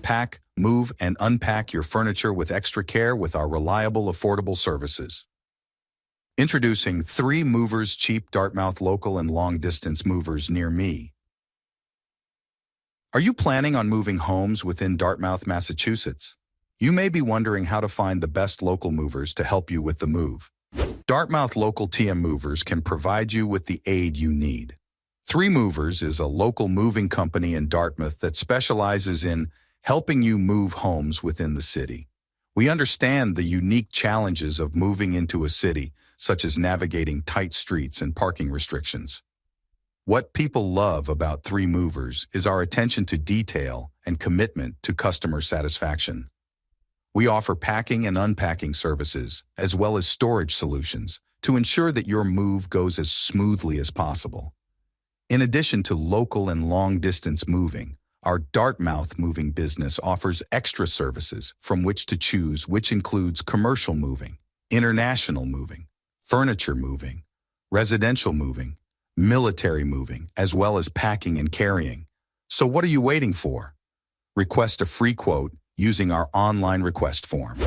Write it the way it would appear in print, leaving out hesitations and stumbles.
pack, move, and unpack your furniture with extra care with our reliable, affordable services. Introducing 3 Movers Cheap Dartmouth local and long-distance movers near me. Are you planning on moving homes within Dartmouth, Massachusetts? You may be wondering how to find the best local movers to help you with the move. Dartmouth Local TM Movers can provide you with the aid you need. 3 Movers is a local moving company in Dartmouth that specializes in helping you move homes within the city. We understand the unique challenges of moving into a city, such as navigating tight streets and parking restrictions. What people love about 3 Movers is our attention to detail and commitment to customer satisfaction. We offer packing and unpacking services, as well as storage solutions, to ensure that your move goes as smoothly as possible. In addition to local and long-distance moving, our Dartmouth moving business offers extra services from which to choose, which includes commercial moving, international moving, furniture moving, residential moving, military moving, as well as packing and carrying. So what are you waiting for? Request a free quote using our online request form.